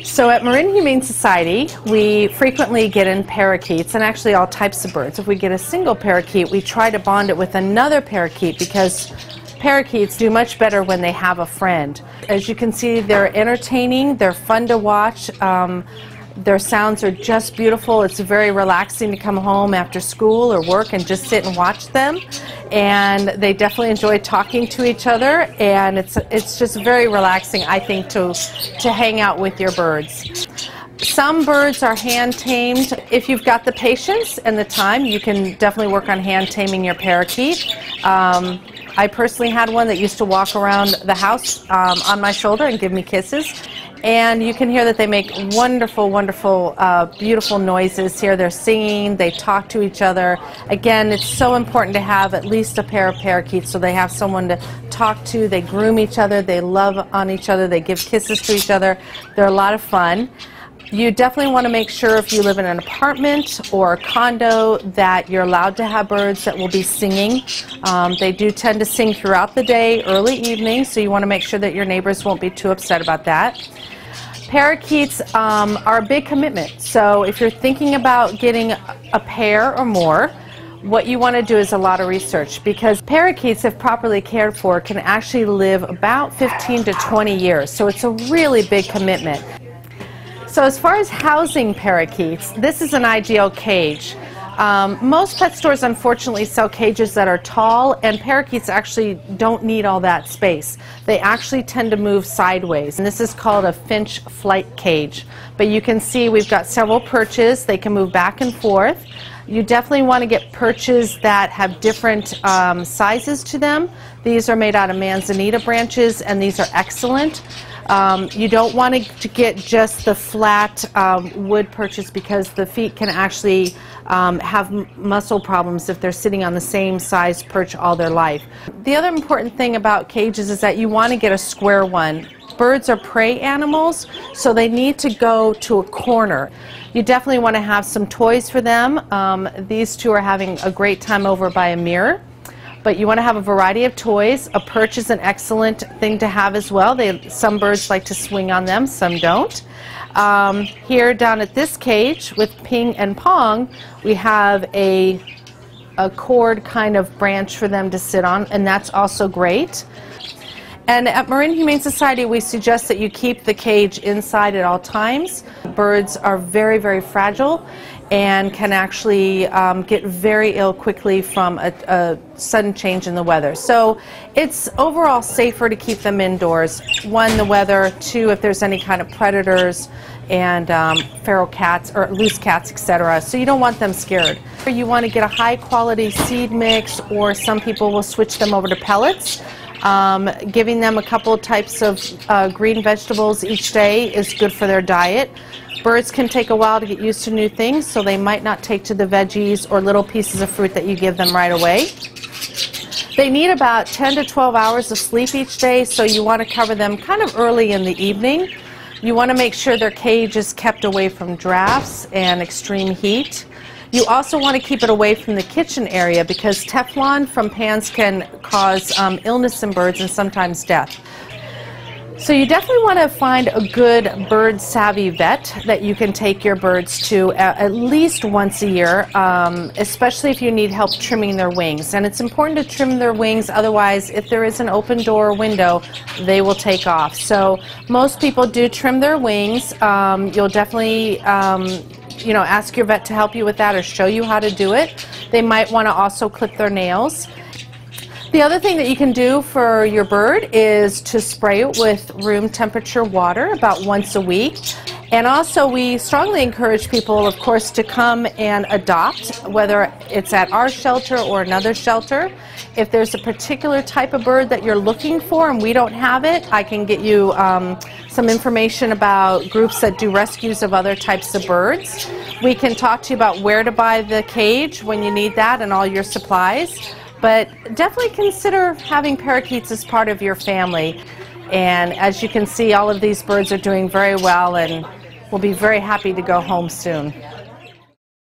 So at Marin Humane Society, we frequently get in parakeets, and actually all types of birds. If we get a single parakeet, we try to bond it with another parakeet because parakeets do much better when they have a friend. As you can see, they're entertaining, they're fun to watch. Their sounds are just beautiful. It's very relaxing to come home after school or work and just sit and watch them. And they definitely enjoy talking to each other, and it's just very relaxing, I think, to hang out with your birds. Some birds are hand tamed. If you've got the patience and the time, you can definitely work on hand taming your parakeet. I personally had one that used to walk around the house on my shoulder and give me kisses. And you can hear that they make wonderful, wonderful, beautiful noises here. They're singing, they talk to each other. Again, it's so important to have at least a pair of parakeets so they have someone to talk to. They groom each other, they love on each other, they give kisses to each other. They're a lot of fun. You definitely want to make sure if you live in an apartment or a condo that you're allowed to have birds that will be singing. They do tend to sing throughout the day, early evening, so you want to make sure that your neighbors won't be too upset about that. Parakeets are a big commitment, so if you're thinking about getting a pair or more, what you want to do is a lot of research, because parakeets, if properly cared for, can actually live about 15 to 20 years, so it's a really big commitment. So as far as housing parakeets, this is an ideal cage. Most pet stores unfortunately sell cages that are tall, and parakeets actually don't need all that space. They actually tend to move sideways, and this is called a finch flight cage. But you can see we've got several perches. They can move back and forth. You definitely want to get perches that have different sizes to them. These are made out of manzanita branches, and these are excellent. You don't want to get just the flat wood perches, because the feet can actually have muscle problems if they're sitting on the same size perch all their life. The other important thing about cages is that you want to get a square one. Birds are prey animals, so they need to go to a corner. You definitely want to have some toys for them. These two are having a great time over by a mirror. But you want to have a variety of toys. A perch is an excellent thing to have as well. Some birds like to swing on them, some don't. Here down at this cage with Ping and Pong, we have a cord kind of branch for them to sit on, and that's also great. And at Marin Humane Society, we suggest that you keep the cage inside at all times. Birds are very, very fragile and can actually get very ill quickly from a sudden change in the weather. So it's overall safer to keep them indoors. One, the weather. Two, if there's any kind of predators and feral cats or loose cats, etc. So you don't want them scared. You want to get a high quality seed mix, or some people will switch them over to pellets. Giving them a couple types of green vegetables each day is good for their diet. Birds can take a while to get used to new things, so they might not take to the veggies or little pieces of fruit that you give them right away. They need about 10 to 12 hours of sleep each day, so you want to cover them kind of early in the evening. You want to make sure their cage is kept away from drafts and extreme heat. You also want to keep it away from the kitchen area, because Teflon from pans can cause illness in birds and sometimes death. So you definitely want to find a good bird savvy vet that you can take your birds to at least once a year, especially if you need help trimming their wings. And it's important to trim their wings, otherwise if there is an open door or window, they will take off. So most people do trim their wings. You'll definitely ask your vet to help you with that or show you how to do it. They might want to also clip their nails. The other thing that you can do for your bird is to spray it with room temperature water about once a week. And also we strongly encourage people, of course, to come and adopt, whether it's at our shelter or another shelter. If there's a particular type of bird that you're looking for and we don't have it, I can get you some information about groups that do rescues of other types of birds. We can talk to you about where to buy the cage when you need that and all your supplies. But definitely consider having parakeets as part of your family. And as you can see, all of these birds are doing very well, and we'll be very happy to go home soon.